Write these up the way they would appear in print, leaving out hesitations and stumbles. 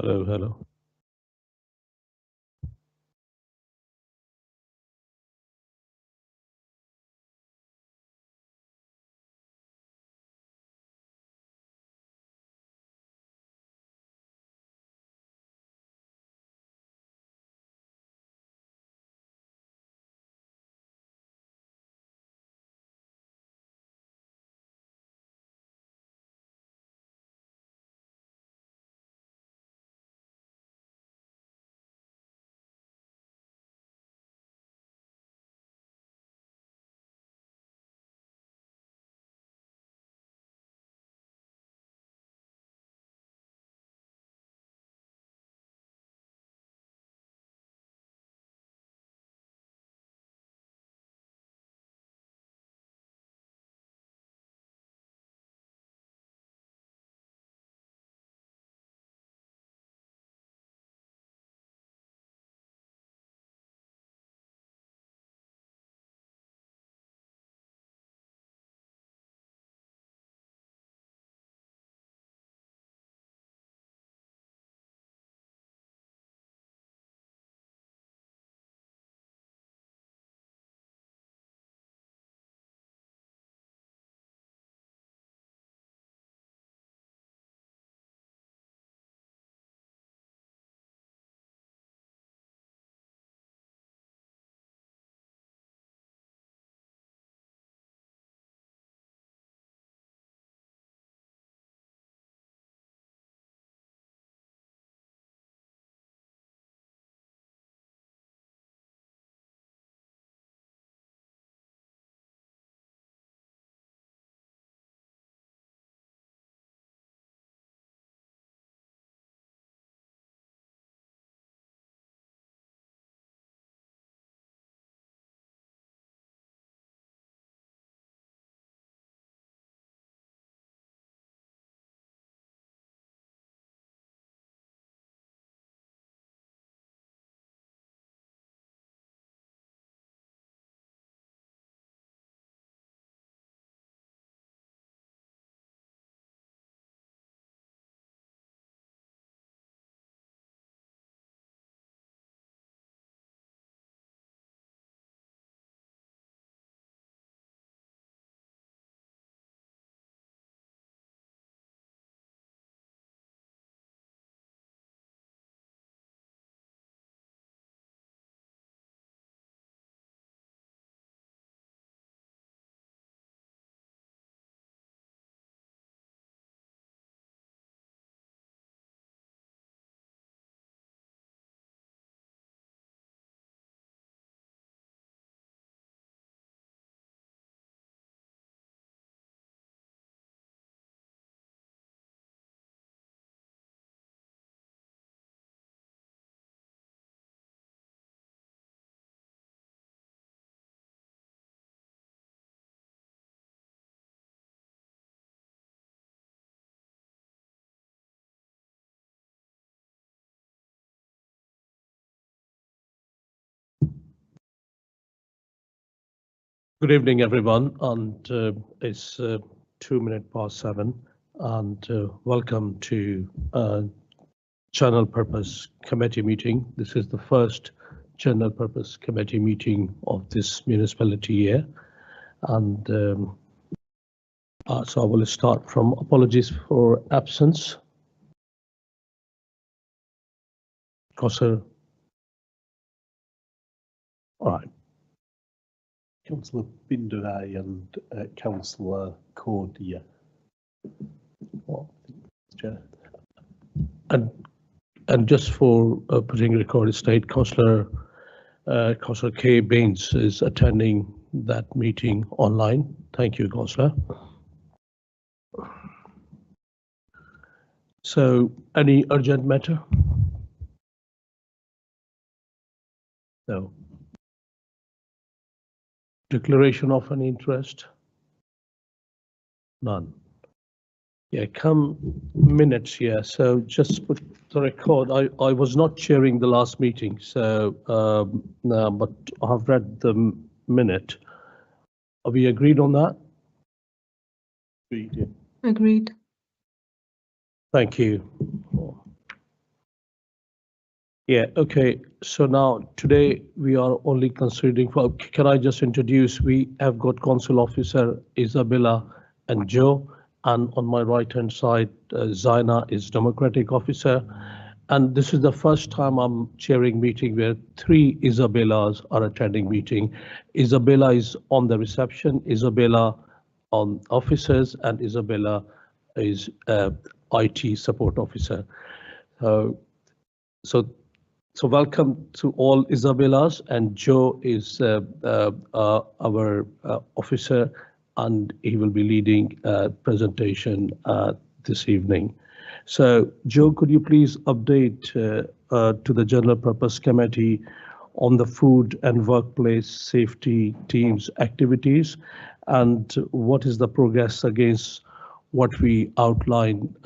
Hello, hello. Good evening, everyone, and it's 2 minutes past 7, and welcome to General Purpose Committee meeting. This is the first General Purpose Committee meeting of this municipality year, and so I will start from apologies for absence. Councillor, all right. Councillor Bindurai and Councillor Cordia. Chair. And just for putting record state, Councillor Kay Baines is attending that meeting online. Thank you, Councillor. So, any urgent matter? No. Declaration of an interest? None. Yeah, come minutes here. So just put the record. I was not chairing the last meeting, so no, but I've read the minute. Are we agreed on that? Agreed. Agreed. Thank you. Yeah, okay. So now today we are only considering can I just introduce, we have got Council Officer Isabella and Joe, and on my right hand side, Zaina is Democratic Officer. And this is the first time I'm chairing meeting where three Isabellas are attending meeting. Isabella is on the reception, Isabella on officers, and Isabella is IT support officer. So so welcome to all Isabellas, and Joe is our officer, and he will be leading presentation this evening. So Joe, could you please update to the General Purpose Committee on the food and workplace safety team's activities, and what is the progress against what we outlined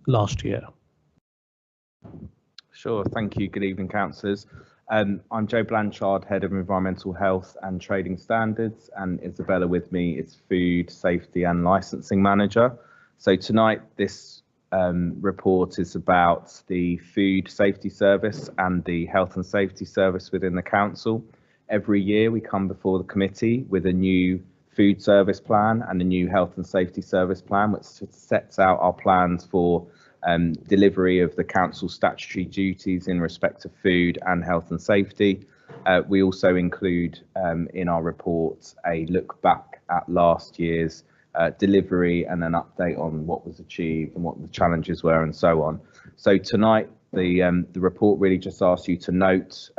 last year? Sure, thank you. Good evening, councillors. I'm Joe Blanchard, Head of Environmental Health and Trading Standards, and Isabella with me is Food Safety and Licensing Manager. So tonight this report is about the Food Safety Service and the Health and Safety Service within the council. Every year we come before the committee with a new food service plan and a new health and safety service plan, which sets out our plans for delivery of the council's statutory duties in respect of food and health and safety. We also include in our report a look back at last year's delivery and an update on what was achieved and what the challenges were and so on. So tonight the report really just asks you to note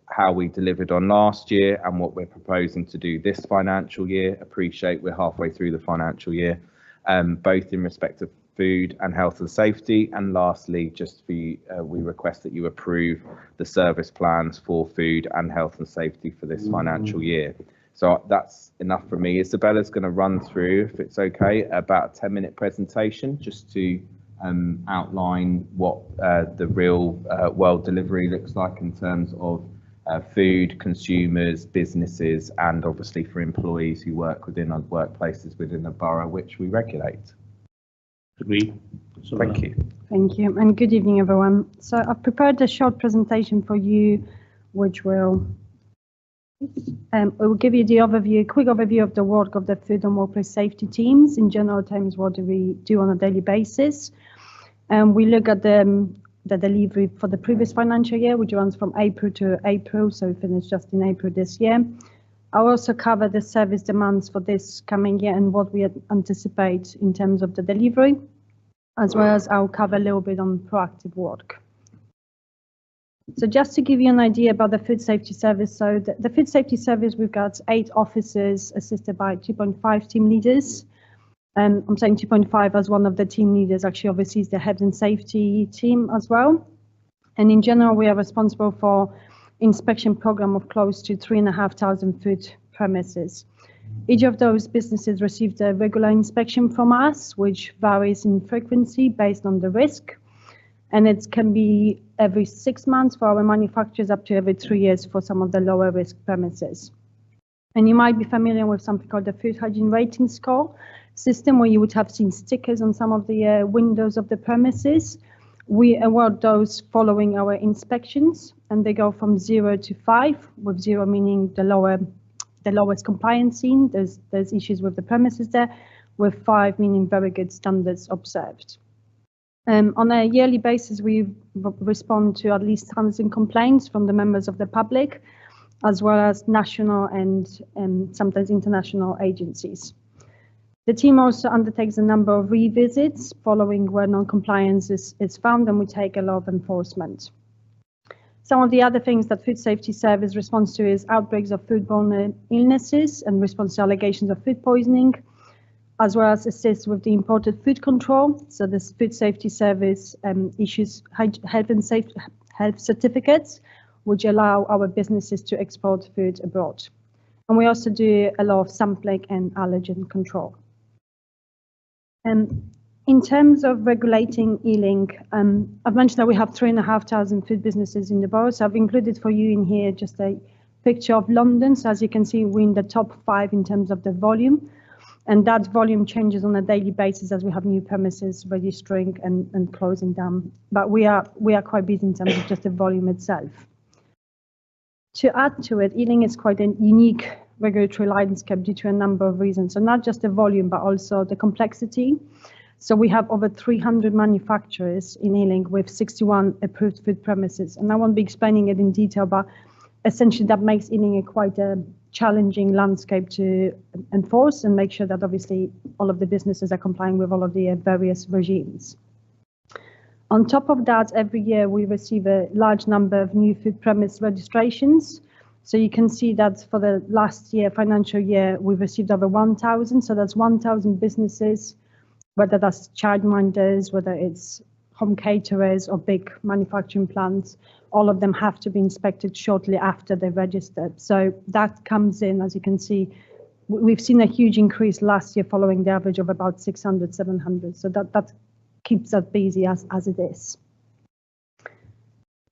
how we delivered on last year and what we're proposing to do this financial year. Appreciate we're halfway through the financial year, both in respect of food and health and safety, and lastly, just for you, we request that you approve the service plans for food and health and safety for this financial year. So that's enough for me. Isabella's going to run through, if it's okay, about a 10-minute presentation just to outline what the real world delivery looks like in terms of food, consumers, businesses, and obviously for employees who work within our workplaces within the borough which we regulate. Agree. So, thank you. Thank you, and good evening, everyone. So I've prepared a short presentation for you, which will give you the overview, quick overview of the work of the food and workplace safety teams. In general terms, what do we do on a daily basis? And we look at the delivery for the previous financial year, which runs from April to April, so we finished just in April this year. I'll also cover the service demands for this coming year and what we anticipate in terms of the delivery, as well as I'll cover a little bit on proactive work. So just to give you an idea about the food safety service, so the food safety service, we've got 8 officers assisted by 2.5 team leaders. And I'm saying 2.5 as one of the team leaders actually oversees the health and safety team as well. And in general, we are responsible for inspection program of close to 3,500 food premises. Each of those businesses received a regular inspection from us, which varies in frequency based on the risk. And it can be every 6 months for our manufacturers, up to every 3 years for some of the lower risk premises. And you might be familiar with something called the Food Hygiene Rating Score system, where you would have seen stickers on some of the windows of the premises. We award those following our inspections, and they go from 0 to 5, with 0 meaning the lowest compliance seen. There's issues with the premises there, with 5 meaning very good standards observed. On a yearly basis, we respond to at least 1,000 complaints from the members of the public, as well as national and sometimes international agencies. The team also undertakes a number of revisits following where non-compliance is found, and we take a lot of enforcement. Some of the other things that Food Safety Service responds to is outbreaks of foodborne illnesses and response to allegations of food poisoning, as well as assists with the imported food control. So this Food Safety Service issues health certificates, which allow our businesses to export food abroad. And we also do a lot of sampling and allergen control. In terms of regulating e-link, I've mentioned that we have 3,500 food businesses in the borough, so I've included for you in here just a picture of London. So as you can see, we're in the top 5 in terms of the volume. And that volume changes on a daily basis as we have new premises registering and closing down. But we are quite busy in terms of just the volume itself. To add to it, Ealing is quite a unique regulatory landscape due to a number of reasons. So not just the volume, but also the complexity. So we have over 300 manufacturers in Ealing with 61 approved food premises. And I won't be explaining it in detail, but essentially that makes Ealing quite a challenging landscape to enforce and make sure that obviously all of the businesses are complying with all of the various regimes. On top of that, every year we receive a large number of new food premise registrations. So you can see that for the last year, financial year, we've received over 1,000. So that's 1,000 businesses, whether that's childminders, whether it's home caterers or big manufacturing plants, all of them have to be inspected shortly after they're registered. So that comes in, as you can see, we've seen a huge increase last year following the average of about 600, 700. So that keeps us busy as it is.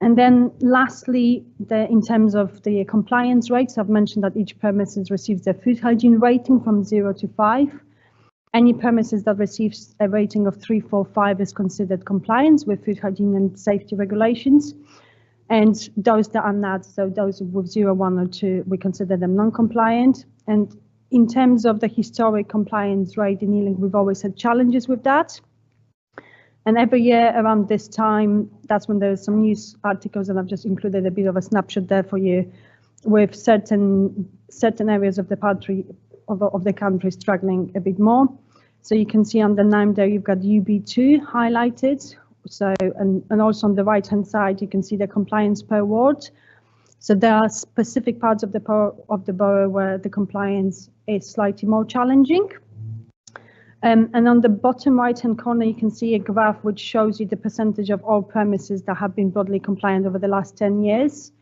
And then lastly, in terms of the compliance rates, I've mentioned that each premises receives a food hygiene rating from 0 to 5. Any premises that receives a rating of 3, 4, 5 is considered compliance with food hygiene and safety regulations. And those that are not, so those with 0, 1 or 2, we consider them non-compliant. And in terms of the historic compliance rate in Ealing, we've always had challenges with that. And every year around this time, that's when there's some news articles, and I've just included a bit of a snapshot there for you, with certain areas of the country struggling a bit more. So you can see on the name there, you've got UB2 highlighted. So, and also on the right-hand side, you can see the compliance per ward. So there are specific parts of the borough where the compliance is slightly more challenging. And on the bottom right-hand corner, you can see a graph which shows you the percentage of all premises that have been broadly compliant over the last 10 years.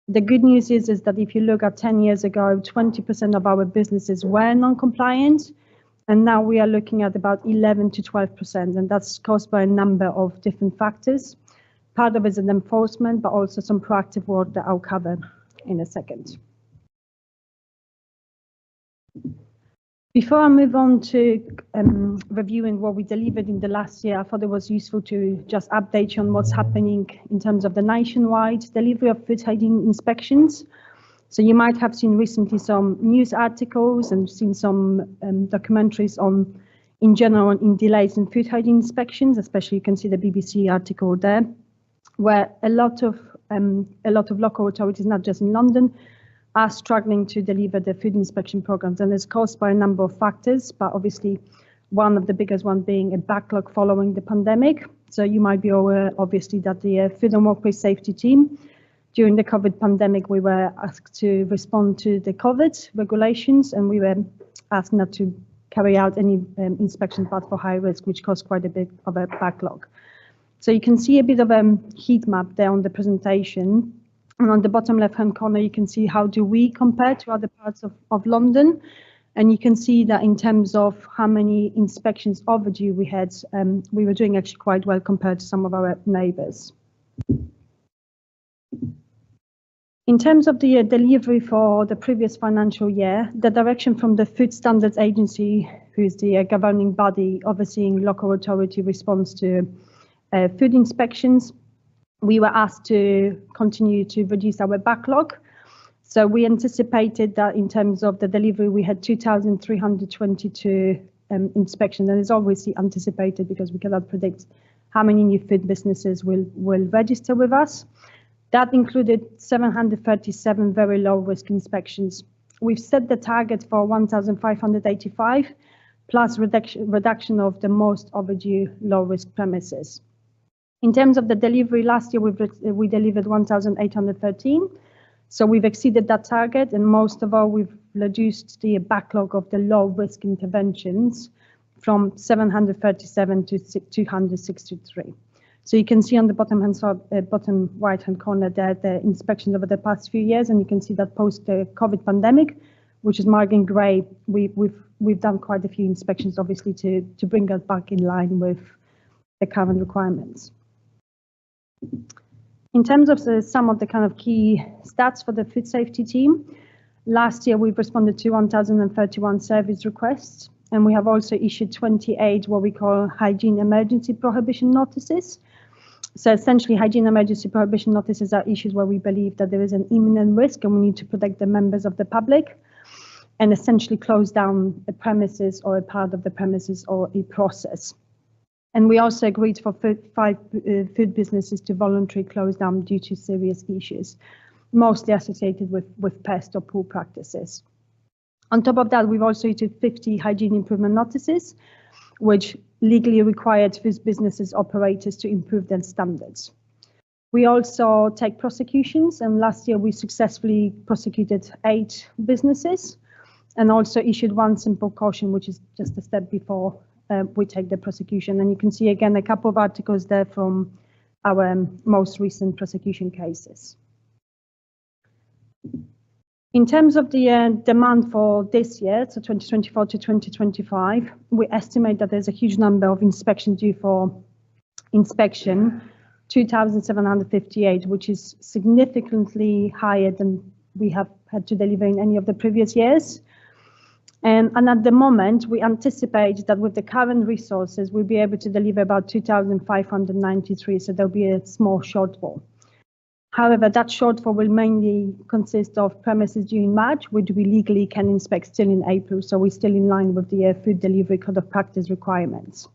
The good news is that if you look at 10 years ago, 20% of our businesses were non-compliant, and now we are looking at about 11 to 12%, and that's caused by a number of different factors. Part of it is an enforcement, but also some proactive work that I'll cover in a second. Before I move on to reviewing what we delivered in the last year, I thought it was useful to just update you on what's happening in terms of the nationwide delivery of food hygiene inspections. So you might have seen recently some news articles and seen some documentaries on, in general, in delays in food hygiene inspections, especially you can see the BBC article there, where a lot of local authorities, not just in London, are struggling to deliver the food inspection programs, and it's caused by a number of factors, but obviously one of the biggest one being a backlog following the pandemic. So you might be aware, obviously, that the Food and Workplace Safety Team, during the COVID pandemic, we were asked to respond to the COVID regulations, and we were asked not to carry out any inspections but for high risk, which caused quite a bit of a backlog. So you can see a bit of a heat map there on the presentation. And on the bottom left-hand corner, you can see how do we compare to other parts of London. And you can see that in terms of how many inspections overdue we had, we were doing actually quite well compared to some of our neighbours. In terms of the delivery for the previous financial year, the direction from the Food Standards Agency, who is the governing body overseeing local authority response to food inspections, we were asked to continue to reduce our backlog. So we anticipated that in terms of the delivery, we had 2,322 inspections, and it's obviously anticipated because we cannot predict how many new food businesses will register with us. That included 737 very low risk inspections. We've set the target for 1,585 plus reduction of the most overdue low risk premises. In terms of the delivery, last year we delivered 1,813. So we've exceeded that target, and most of all, we've reduced the backlog of the low risk interventions from 737 to 263. So you can see on the bottom right hand corner there the inspections over the past few years, and you can see that post the COVID pandemic, which is marked in grey, we've done quite a few inspections, obviously, to bring us back in line with the current requirements. In terms of some of the kind of key stats for the food safety team, last year we've responded to 1,031 service requests. and we have also issued 28 what we call hygiene emergency prohibition notices. So essentially, hygiene emergency prohibition notices are issued where we believe that there is an imminent risk and we need to protect the members of the public and essentially close down a premises or a part of the premises or a process. And we also agreed for 5 food businesses to voluntarily close down due to serious issues, mostly associated with pest or poor practices. On top of that, we've also issued 50 hygiene improvement notices, which legally required food businesses operators to improve their standards. We also take prosecutions, and last year we successfully prosecuted 8 businesses and also issued 1 simple caution, which is just a step before we take the prosecution. And you can see again a couple of articles there from our most recent prosecution cases. In terms of the demand for this year, so 2024 to 2025, we estimate that there's a huge number of inspections due for inspection, 2,758, which is significantly higher than we have had to deliver in any of the previous years. And at the moment, we anticipate that with the current resources, we'll be able to deliver about 2,593, so there'll be a small shortfall. However, that shortfall will mainly consist of premises due in March, which we legally can inspect still in April, so we're still in line with the Food Delivery Code of Practice requirements.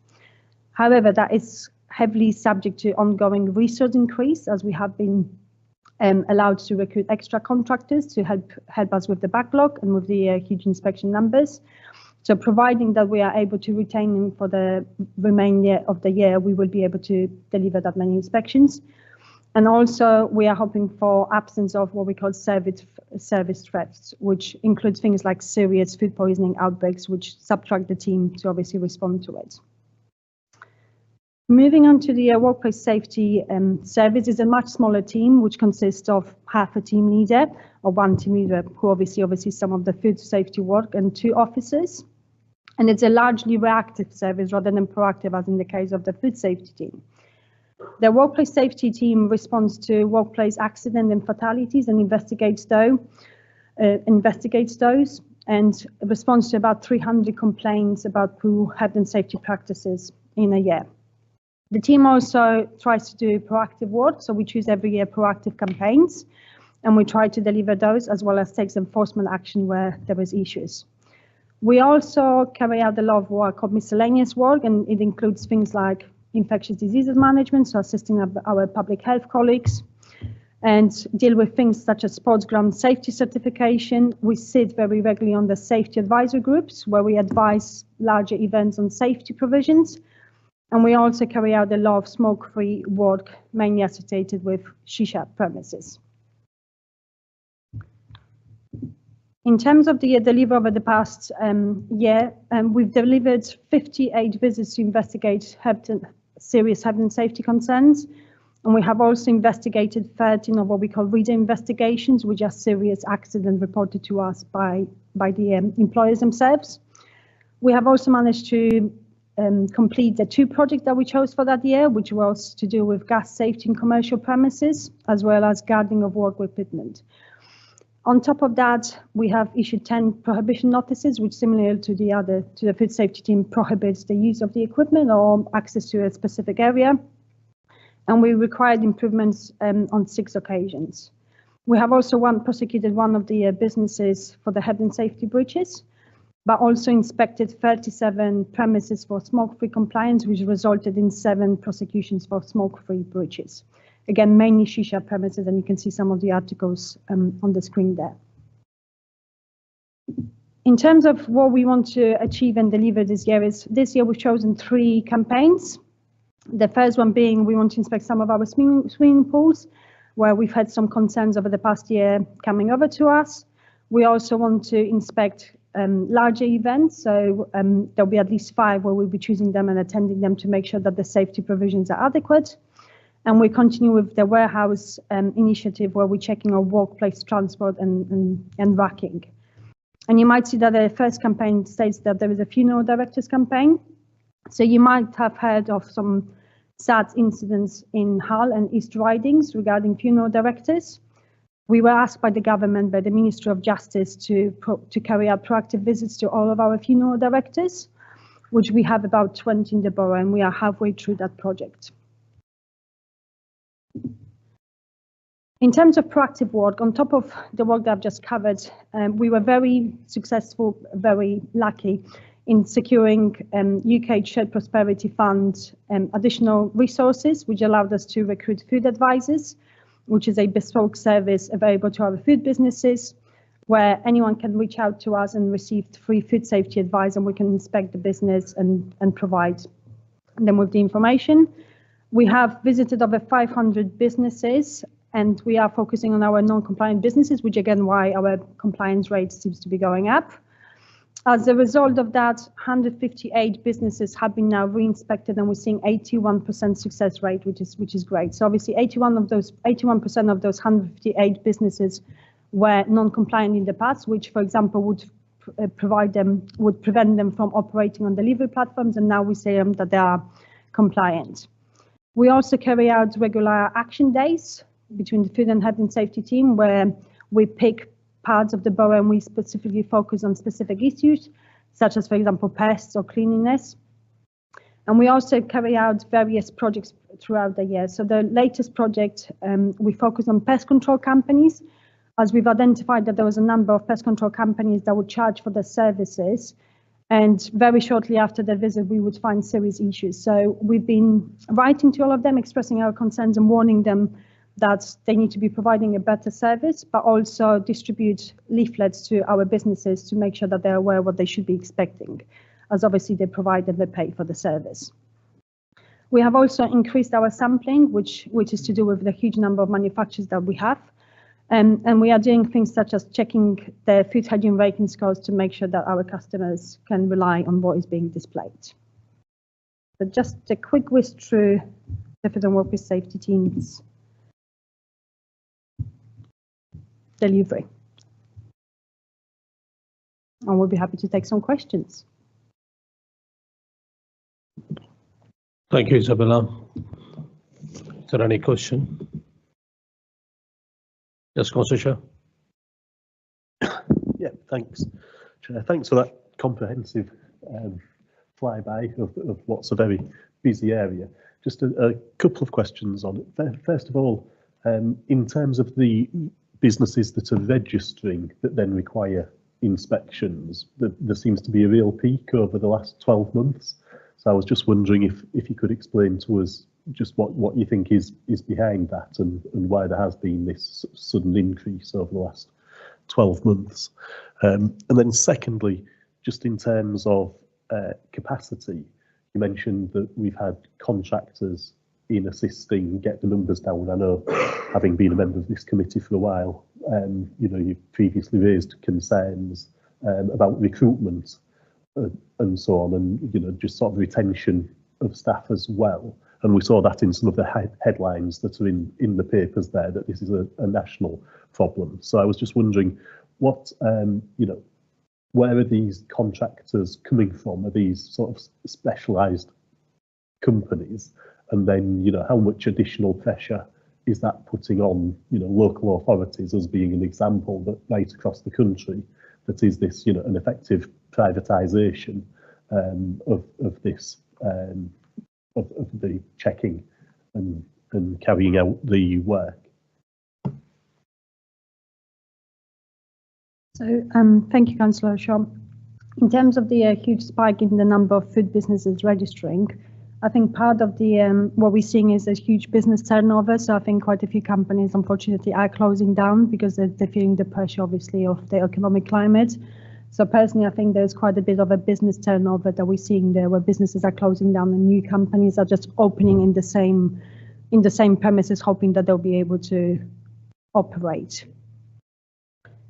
However, that is heavily subject to ongoing resource increase, as we have been allowed to recruit extra contractors to help us with the backlog and with the huge inspection numbers. So providing that we are able to retain them for the remainder of the year, we will be able to deliver that many inspections. And also, we are hoping for absence of what we call service threats, which includes things like serious food poisoning outbreaks, which subtract the team to obviously respond to it. Moving on to the workplace safety service is a much smaller team, which consists of half a team leader or 1 team leader who obviously oversees some of the food safety work and 2 officers. And it's a largely reactive service rather than proactive, as in the case of the food safety team. The workplace safety team responds to workplace accident and fatalities and investigates those and responds to about 300 complaints about poor health and safety practices in a year. The team also tries to do proactive work, so we choose every year proactive campaigns, and we try to deliver those as well as take enforcement action where there is issues. We also carry out a lot of work called miscellaneous work, and it includes things like infectious diseases management, so assisting our public health colleagues, and deal with things such as sports ground safety certification. We sit very regularly on the safety advisory groups where we advise larger events on safety provisions. And we also carry out a lot of smoke-free work, mainly associated with shisha premises. In terms of the delivery over the past year, we've delivered 58 visits to investigate serious health and safety concerns. And we have also investigated 13 of what we call reader investigations, which are serious accidents reported to us by the employers themselves. We have also managed to complete the 2 projects that we chose for that year, which was to do with gas safety in commercial premises, as well as guarding of work equipment. On top of that, we have issued 10 prohibition notices, which similar to the food safety team prohibits the use of the equipment or access to a specific area. And we required improvements on 6 occasions. We have also prosecuted one of the businesses for the health and safety breaches, but also inspected 37 premises for smoke-free compliance, which resulted in 7 prosecutions for smoke-free breaches. Again, mainly shisha premises, and you can see some of the articles on the screen there. In terms of what we want to achieve and deliver this year we've chosen 3 campaigns. The first one being we want to inspect some of our swimming pools, where we've had some concerns over the past year coming over to us. We also want to inspect larger events, so there'll be at least 5 where we'll be choosing them and attending them to make sure that the safety provisions are adequate. And we continue with the warehouse initiative, where we're checking our workplace transport and racking. And you might see that the first campaign states that there is a funeral directors campaign. So you might have heard of some sad incidents in Hull and East Ridings regarding funeral directors. We were asked by the government, by the Ministry of Justice, to carry out proactive visits to all of our funeral directors. which we have about 20 in the borough, and we are halfway through that project. In terms of proactive work, on top of the work that I've just covered, we were very successful, very lucky in securing UK Shared Prosperity Fund additional resources, which allowed us to recruit food advisors, which is a bespoke service available to our food businesses, where anyone can reach out to us and receive free food safety advice, and we can inspect the business and provide them with the information. We have visited over 500 businesses, and we are focusing on our non-compliant businesses, which again, why our compliance rate seems to be going up. As a result of that, 158 businesses have been now re-inspected, and we're seeing 81% success rate, which is great. So obviously 81% of those 158 businesses were non-compliant in the past, which, for example, would prevent them from operating on delivery platforms, and now we say that they are compliant. We also carry out regular action days between the food and health and safety team, where we pick parts of the borough and we specifically focus on specific issues, such as, for example, pests or cleanliness. And we also carry out various projects throughout the year. So the latest project, we focus on pest control companies, as we've identified that there was a number of pest control companies that would charge for their services. And very shortly after the visit, we would find serious issues. So we've been writing to all of them, expressing our concerns and warning them that they need to be providing a better service, but also distribute leaflets to our businesses to make sure that they're aware of what they should be expecting, as obviously they provide and they pay for the service. We have also increased our sampling, which is to do with the huge number of manufacturers that we have. And we are doing things such as checking the food hygiene rating scores to make sure that our customers can rely on what is being displayed. But just a quick whiz through the food and workplace safety teams delivery. And we'll be happy to take some questions. Thank you, Isabella. Is there any question? Yes, Councillor Shaw. Yeah, thanks, Chair. Thanks for that comprehensive flyby of what's a very busy area. Just a couple of questions on it. First of all, in terms of the businesses that are registering that then require inspections, there seems to be a real peak over the last 12 months. So I was just wondering if you could explain to us just what you think is behind that and why there has been this sudden increase over the last 12 months. And then secondly, just in terms of capacity, you mentioned that we've had contractors in assisting get the numbers down. I know, having been a member of this committee for a while, you've previously raised concerns about recruitment and so on, and just sort of retention of staff as well. And we saw that in some of the headlines that are in the papers there, that this is a national problem. So I was just wondering, what where are these contractors coming from? Are these sort of specialised companies? And then, how much additional pressure is that putting on, local authorities, as being an example that right across the country, that is this, an effective privatisation of this, of the checking and carrying out the work. So thank you, Councillor Shaw. In terms of the huge spike in the number of food businesses registering, I think part of the what we're seeing is a huge business turnover. So I think quite a few companies, unfortunately, are closing down because they're feeling the pressure, obviously, of the economic climate. So personally, I think there's quite a bit of a business turnover that we're seeing there, where businesses are closing down and new companies are just opening in the same premises, hoping that they'll be able to operate.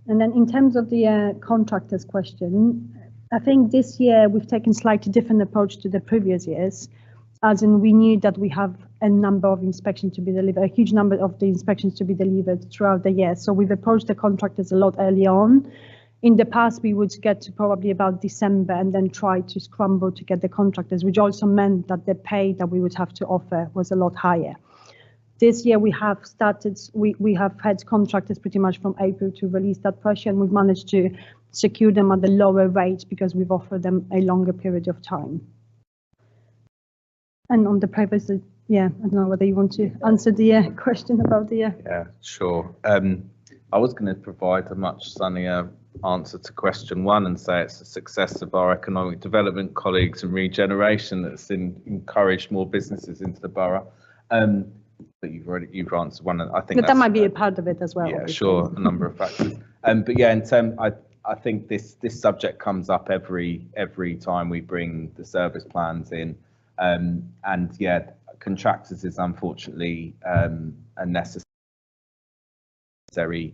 And then in terms of the contractors question, I think this year we've taken slightly different approach to the previous years, as in we knew that we have a number of inspections to be delivered, a huge number of the inspections to be delivered throughout the year. So we've approached the contractors a lot early on. In the past, we would get to probably about December and then try to scramble to get the contractors, which also meant that the pay that we would have to offer was a lot higher. This year we have started, we have had contractors pretty much from April to release that pressure, and we've managed to secure them at the lower rate because we've offered them a longer period of time. And on the privacy, yeah, I don't know whether you want to answer the question about the. Yeah, sure. I was going to provide a much sunnier answer to question 1 and say it's the success of our economic development colleagues and regeneration that's encouraged more businesses into the borough. But you've answered one. I think that might be a part of it as well. Yeah, obviously. sure, a number of factors. But yeah, I think this subject comes up every time we bring the service plans in, and yeah, contractors is unfortunately a necessary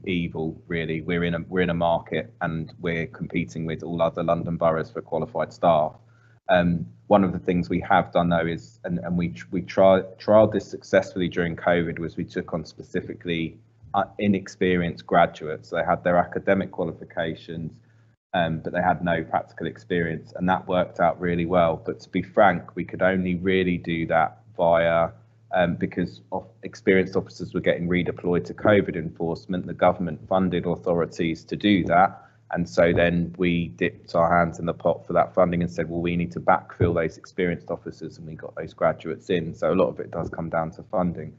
evil. Really, we're in a market and we're competing with all other London boroughs for qualified staff. One of the things we have done though is, and we trialed this successfully during COVID, was we took on specifically inexperienced graduates. They had their academic qualifications, but they had no practical experience, and that worked out really well. But to be frank, we could only really do that via because experienced officers were getting redeployed to COVID enforcement. The government funded authorities to do that. And so then we dipped our hands in the pot for that funding and said, well, we need to backfill those experienced officers, and we got those graduates in. So a lot of it does come down to funding.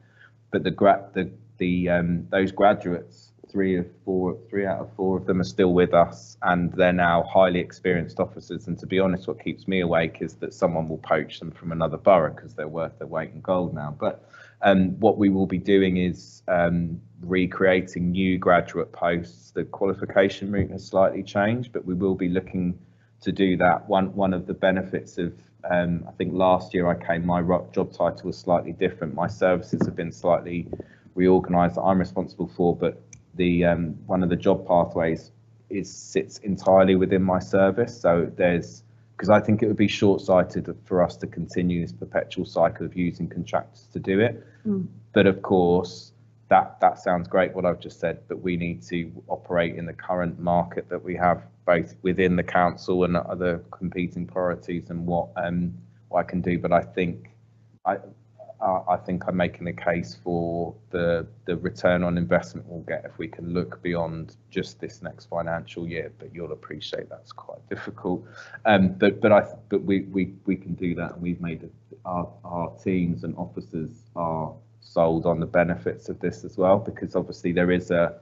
But those graduates, 3 out of 4 of them are still with us, and they're now highly experienced officers. And to be honest, what keeps me awake is that someone will poach them from another borough because they're worth their weight in gold now. But what we will be doing is recreating new graduate posts. The qualification route has slightly changed, but we will be looking to do that. One of the benefits of, I think last year I came, my job title was slightly different. My services have been slightly reorganised that I'm responsible for, but the one of the job pathways sits entirely within my service. So because I think it would be short-sighted for us to continue this perpetual cycle of using contractors to do it. But of course, that sounds great what I've just said, but we need to operate in the current market that we have, both within the council and other competing priorities, and what I can do. But I think I'm making a case for the return on investment we'll get if we can look beyond just this next financial year. But you'll appreciate that's quite difficult. But we can do that, and we've made our teams and officers are sold on the benefits of this as well, because obviously there is a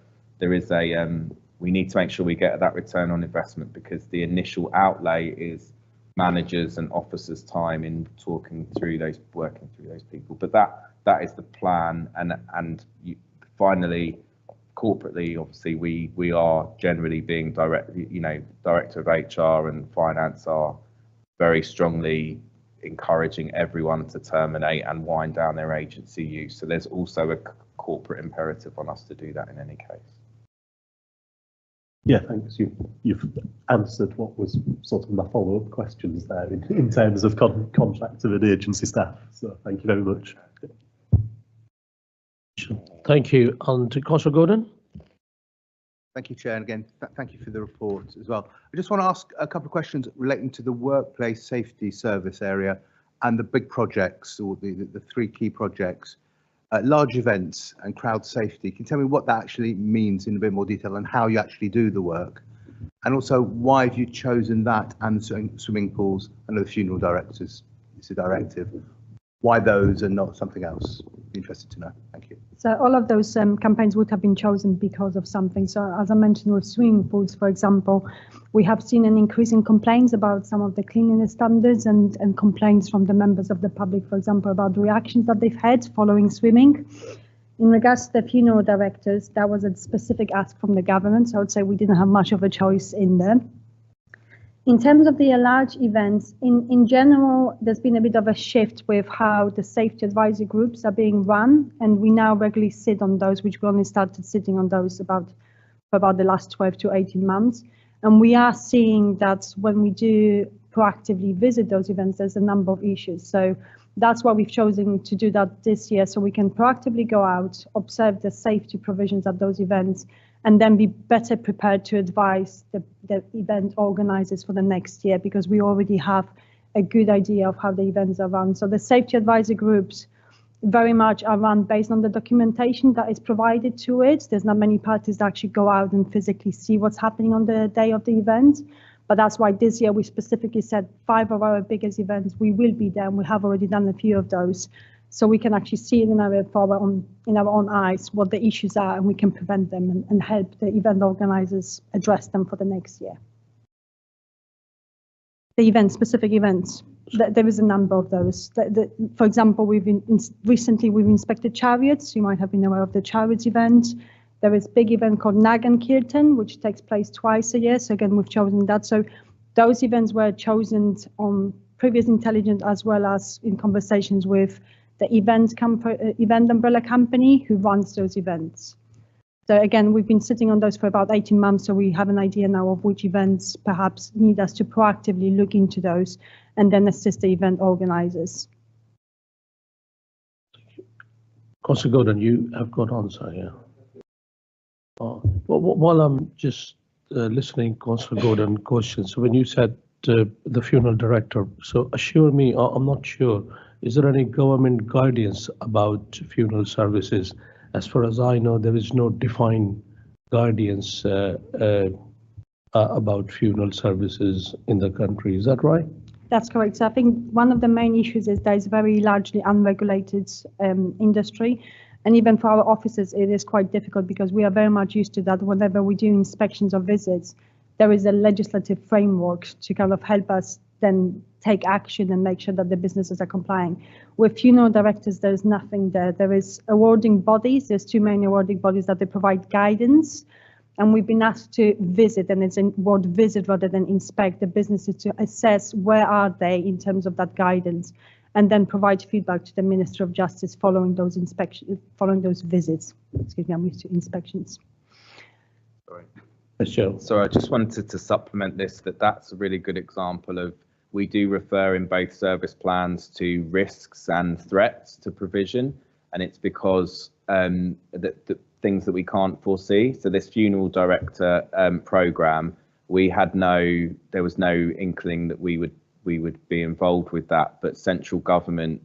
we need to make sure we get that return on investment, because the initial outlay is managers and officers' time in working through those people. But that is the plan, and finally, corporately, obviously we are generally being director of HR and finance are very strongly encouraging everyone to terminate and wind down their agency use. So there's also a corporate imperative on us to do that in any case. Yeah, thanks. You've answered what was sort of my follow-up questions there in terms of contractor and agency staff. So thank you very much. Thank you. And Councillor Gordon. Thank you, Chair, and again, thank you for the report as well. I just want to ask a couple of questions relating to the workplace safety service area and the big projects, or the 3 key projects, large events and crowd safety. Can you tell me what that actually means in a bit more detail, and how you actually do the work? And also, why have you chosen that and the swimming pools? I know the funeral directors, it's a directive. Why those and not something else? Be interested to know. Thank you. So all of those campaigns would have been chosen because of something. So as I mentioned with swimming pools, for example, we have seen an increase in complaints about some of the cleanliness standards and complaints from the members of the public, for example, about the reactions that they've had following swimming. In regards to the funeral directors, that was a specific ask from the government. So I would say we didn't have much of a choice in there. In terms of the large events, in general, there's been a bit of a shift with how the safety advisory groups are being run, and we now regularly sit on those, which we only started sitting on those for about the last 12 to 18 months. And we are seeing that when we do proactively visit those events, there's a number of issues. So that's why we've chosen to do that this year, so we can proactively go out, observe the safety provisions at those events, and then be better prepared to advise the event organisers for the next year, because we already have a good idea of how the events are run. So the safety advisory groups very much are run based on the documentation that is provided to it. There's not many parties that actually go out and physically see what's happening on the day of the event. But that's why this year we specifically said 5 of our biggest events, we will be there, and we have already done a few of those. So we can actually see it in our own eyes what the issues are, and we can prevent them and help the event organizers address them for the next year. The events, specific events, there is a number of those. For example, recently we've inspected chariots. You might have been aware of the chariots event. There is a big event called Nagan Kirtan, which takes place twice a year. So again, we've chosen that. So those events were chosen on previous intelligence as well as in conversations with the event umbrella company who runs those events. So again, we've been sitting on those for about 18 months, so we have an idea now of which events perhaps need us to proactively look into those and then assist the event organizers. Councillor Gordon, you have got answer here. While I'm just listening, Councillor Gordon, questions. So when you said the funeral director, so assure me, I'm not sure, is there any government guidance about funeral services? As far as I know, there is no defined guidance about funeral services in the country. Is that right? That's correct. So I think one of the main issues is that it's very largely unregulated industry. And even for our officers, it is quite difficult because we are very much used to that. Whenever we do inspections or visits, there is a legislative framework to kind of help us then take action and make sure that the businesses are complying. With funeral directors, there's nothing there. There is awarding bodies. There's 2 main awarding bodies that they provide guidance. And we've been asked to visit, and it's a word visit rather than inspect the businesses to assess where are they in terms of that guidance, and then provide feedback to the Minister of Justice following those inspections, following those visits. Excuse me, I'm used to inspections. Sorry. Yes, Joe. So I just wanted to supplement this, that's a really good example of, we do refer in both service plans to risks and threats to provision, and it's because the things that we can't foresee. So this funeral director programme, there was no inkling that we would be involved with that, but central government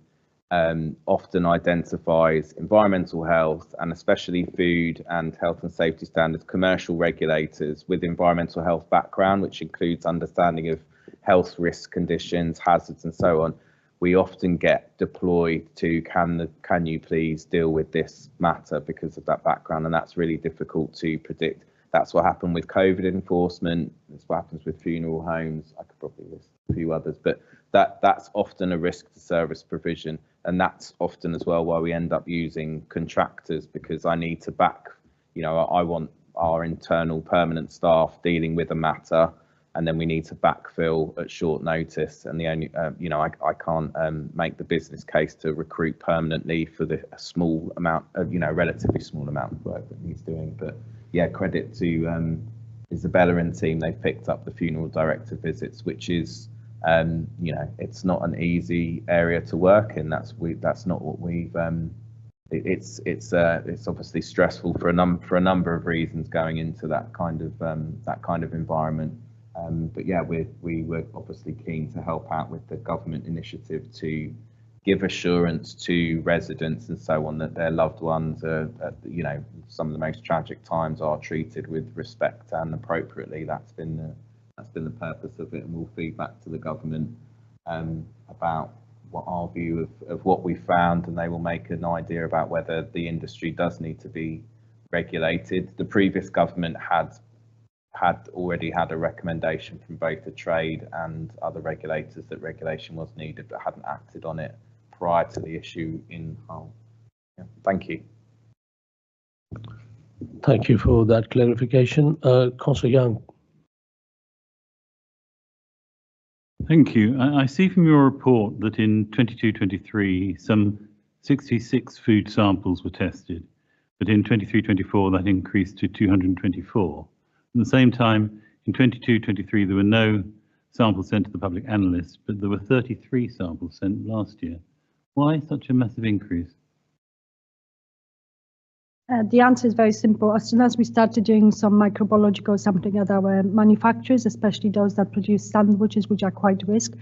often identifies environmental health, and especially food and health and safety standards, commercial regulators with environmental health background, which includes understanding of health risk conditions, hazards and so on. We often get deployed to can you please deal with this matter because of that background, and that's really difficult to predict. That's what happened with COVID enforcement. That's what happens with funeral homes. I could probably list a few others, but that's often a risk to service provision, and that's often as well why we end up using contractors, because I need to I want our internal permanent staff dealing with a matter, and then we need to backfill at short notice. And the only, I can't make the business case to recruit permanently for a small amount of, relatively small amount of work that he's doing. But yeah, credit to Isabella and team. They've picked up the funeral director visits, which is, it's not an easy area to work in. That's not what we've. It's obviously stressful for a number of reasons going into that kind of environment. But yeah, we were obviously keen to help out with the government initiative to give assurance to residents and so on that their loved ones are, some of the most tragic times are treated with respect and appropriately. That's been the purpose of it, and we'll feed back to the government about what our view of what we found, and they will make an idea about whether the industry does need to be regulated. The previous government had already had a recommendation from both the trade and other regulators that regulation was needed, but hadn't acted on it prior to the issue in Hull. Yeah, thank you. Thank you for that clarification. Councillor Young. Thank you. I see from your report that in 22-23 some 66 food samples were tested, but in 23-24 that increased to 224. At the same time, in 22-23 there were no samples sent to the public analyst, but there were 33 samples sent last year. Why such a massive increase? The answer is very simple. As soon as we started doing some microbiological sampling at our manufacturers, especially those that produce sandwiches, which are quite risk,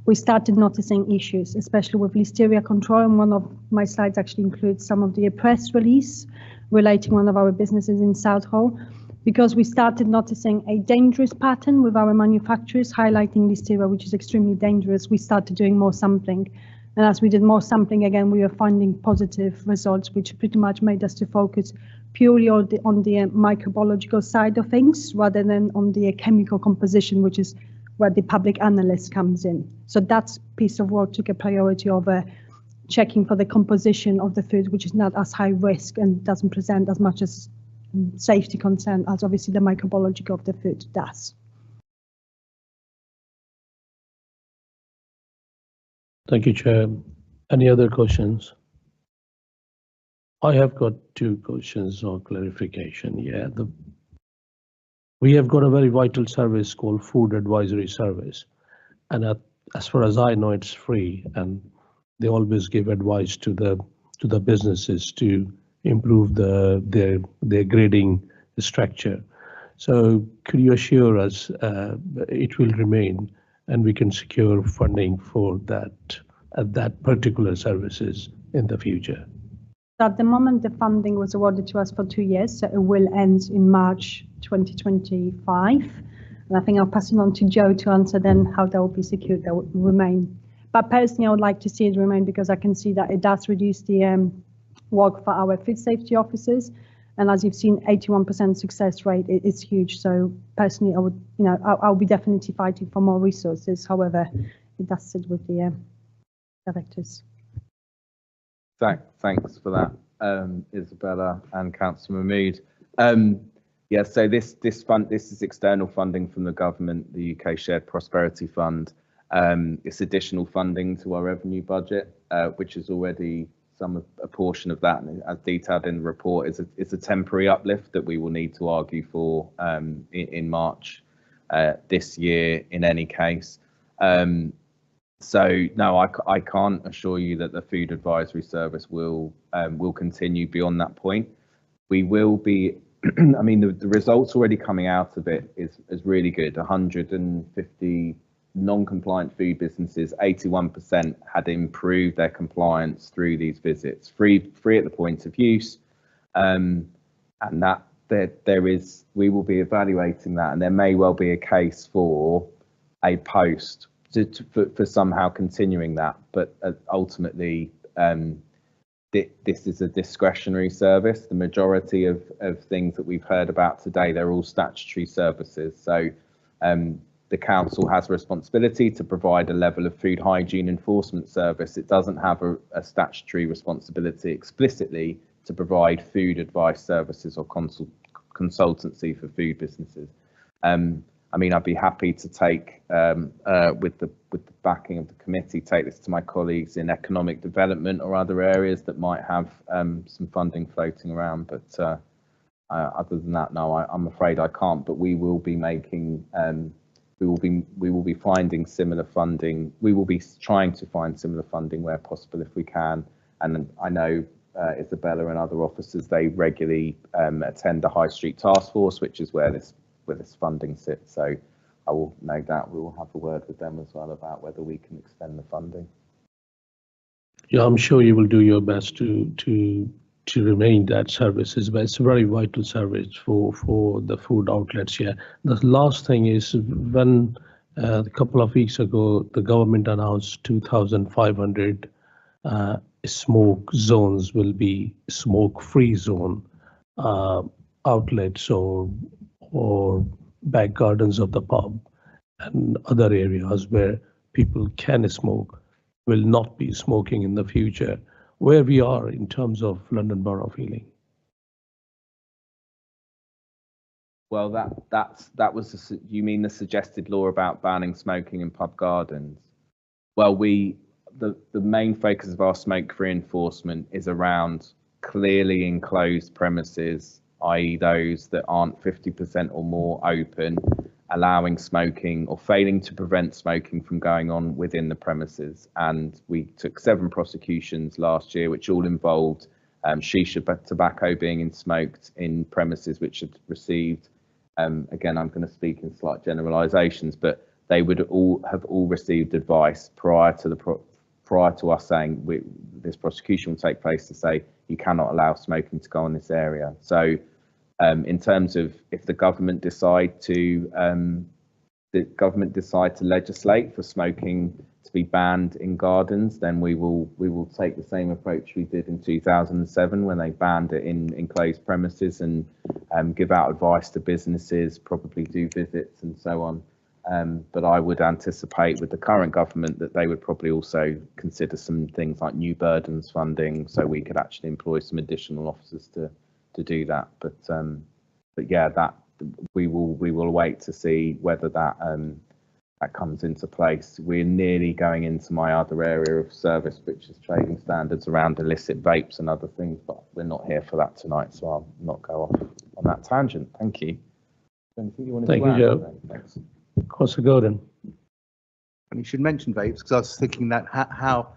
we started noticing issues, especially with listeria control. And one of my slides actually includes some of the press release relating one of our businesses in Southall, because we started noticing a dangerous pattern with our manufacturers highlighting listeria, which is extremely dangerous. We started doing more sampling. And as we did more sampling, again, we were finding positive results, which pretty much made us to focus purely on the microbiological side of things, rather than on the chemical composition, which is where the public analyst comes in. So that piece of work took a priority over checking for the composition of the food, which is not as high risk and doesn't present as much as safety concern as obviously the microbiology of the food does. Thank you, Chair. Any other questions? I have got two questions or clarification. Yeah, we have got a very vital service called Food Advisory Service, and as far as I know, it's free, and they always give advice to the businesses to improve their grading structure. So could you assure us it will remain and we can secure funding for that particular services in the future? At the moment, the funding was awarded to us for 2 years, so it will end in March 2025. And I think I'll pass it on to Joe to answer then how that will be secured, that will remain. But personally, I would like to see it remain because I can see that it does reduce the work for our food safety officers. And as you've seen, 81% success rate is huge. So personally, I would, I'll be definitely fighting for more resources. However, it does sit with the directors. Thanks for that, Isabella and Councillor Mahmood. Yeah, so this is external funding from the government, the UK Shared Prosperity Fund. It's additional funding to our revenue budget, which is already a portion of that, as detailed in the report, is a temporary uplift that we will need to argue for in March this year in any case. So no, I can't assure you that the Food Advisory Service will continue beyond that point. We will be, I mean, the results already coming out of it is really good. 150 non-compliant food businesses, 81% had improved their compliance through these visits, free at the point of use, and that we will be evaluating that, and there may well be a case for a post for somehow continuing that, but ultimately this is a discretionary service. The majority of things that we've heard about today, they're all statutory services, so the council has a responsibility to provide a level of food hygiene enforcement service. It doesn't have a statutory responsibility explicitly to provide food advice services or consultancy for food businesses. I mean, I'd be happy to take, with the backing of the committee, take this to my colleagues in economic development or other areas that might have some funding floating around. But other than that, no, I'm afraid I can't. But we will be making, we will be finding similar funding. We will be trying to find similar funding where possible if we can. And I know Isabella and other officers, they regularly attend the High Street Task Force, which is where this funding sits. So I will, no doubt, we will have a word with them as well about whether we can extend the funding. Yeah, I'm sure you will do your best to remain that services, but it's a very vital service for the food outlets here. The last thing is, when a couple of weeks ago the government announced 2,500 smoke zones will be smoke-free zone outlets or back gardens of the pub and other areas where people can smoke will not be smoking in the future. Where we are in terms of London Borough feeling? Well, that was you mean the suggested law about banning smoking in pub gardens? Well, the main focus of our smoke-free enforcement is around clearly enclosed premises, i.e. those that aren't 50% or more open, allowing smoking or failing to prevent smoking from going on within the premises. And we took 7 prosecutions last year, which all involved shisha tobacco being smoked in premises which had received, again, I'm going to speak in slight generalisations, but they would have all received advice prior to us saying this prosecution will take place to say you cannot allow smoking to go in this area. So in terms of if the government decide to legislate for smoking to be banned in gardens, then we will take the same approach we did in 2007 when they banned it in enclosed premises, and give out advice to businesses, probably do visits and so on. But I would anticipate with the current government that they would probably also consider some things like new burdens funding, so we could actually employ some additional officers to do that. But yeah, that we will wait to see whether that comes into place. We're nearly going into my other area of service, which is trading standards around illicit vapes and other things, but we're not here for that tonight, so I'll not go off on that tangent. Thank you. Anything you wanted Thank to you, add? Joe. Thanks. Councillor Gordon. And you should mention vapes, because I was thinking that how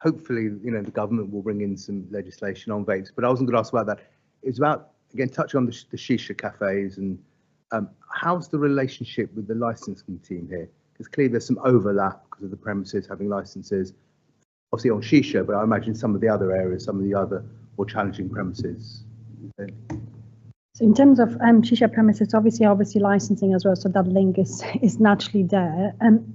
hopefully, the government will bring in some legislation on vapes, but I wasn't going to ask about that. It's about, again, touching on the shisha cafes, and how's the relationship with the licensing team here? Because clearly there's some overlap because of the premises having licenses, obviously on shisha, but I imagine some of the other areas, some of the other more challenging premises. So in terms of shisha premises, obviously licensing as well, so that link is naturally there. And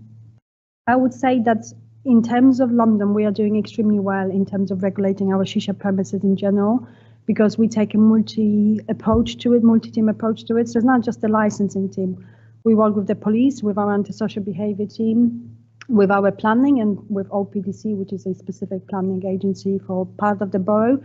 I would say that in terms of London, we are doing extremely well in terms of regulating our shisha premises in general, because we take a multi-team approach to it. So it's not just the licensing team. We work with the police, with our antisocial behaviour team, with our planning, and with OPDC, which is a specific planning agency for part of the borough.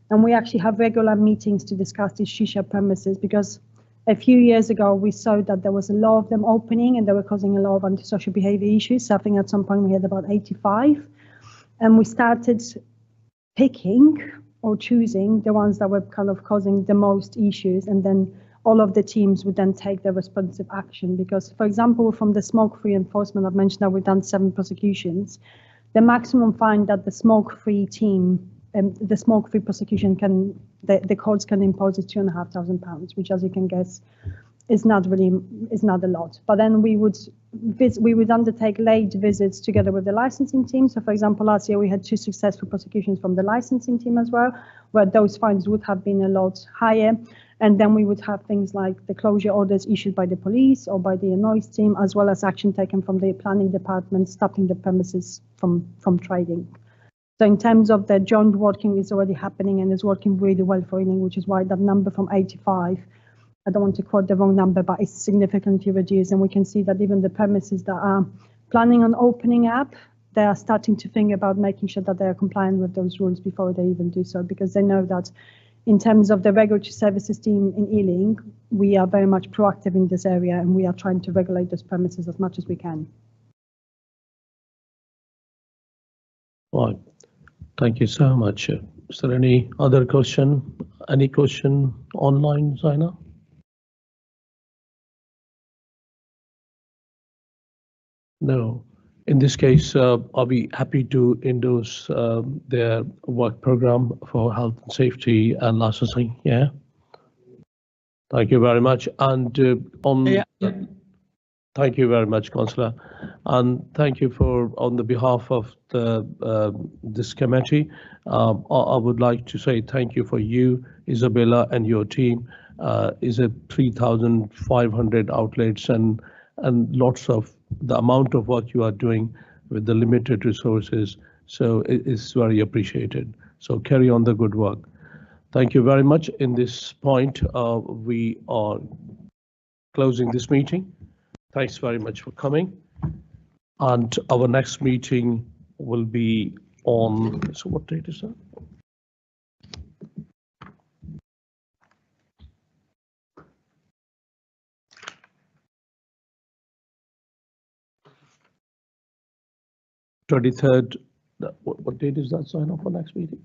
And we actually have regular meetings to discuss these shisha premises, because a few years ago we saw that there was a lot of them opening and they were causing a lot of antisocial behaviour issues. So I think at some point we had about 85, and we started picking or choosing the ones that were kind of causing the most issues, and then all of the teams would then take the responsive action. Because, for example, from the smoke-free enforcement, I've mentioned that we've done 7 prosecutions. The maximum fine that the smoke-free team, the smoke-free prosecution the courts can impose is £2,500, which, as you can guess, is not a lot. But then we would undertake late visits together with the licensing team. So, for example, last year we had 2 successful prosecutions from the licensing team as well, where those fines would have been a lot higher. And then we would have things like the closure orders issued by the police or by the noise team, as well as action taken from the planning department, stopping the premises from trading. So in terms of the joint working, it's already happening and is working really well for Ealing, which is why that number from 85, I don't want to quote the wrong number, but it's significantly reduced. And we can see that even the premises that are planning on opening up, they are starting to think about making sure that they are compliant with those rules before they even do so, because they know that in terms of the regulatory services team in Ealing, we are very much proactive in this area, and we are trying to regulate those premises as much as we can. Right. Thank you so much. Is there any other question? Any question online, Zaina? No. In this case, I'll be happy to endorse their work program for health and safety and licensing. Yeah. Thank you very much. And thank you very much, Councillor. And thank you on the behalf of this committee. I would like to say thank you for you, Isabella, and your team. Is it 3,500 outlets and lots of the amount of work you are doing with the limited resources. So it is very appreciated. So carry on the good work. Thank you very much. In this point, we are closing this meeting. Thanks very much for coming. And our next meeting will be on, so what date is that? (23rd). What date is that? Sign off for next meeting?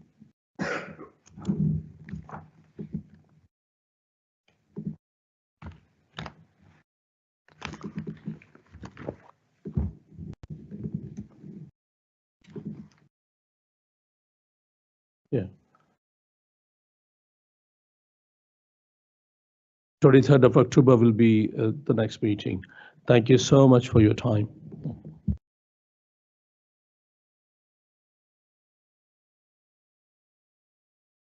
Yeah. 23rd of October will be the next meeting. Thank you so much for your time.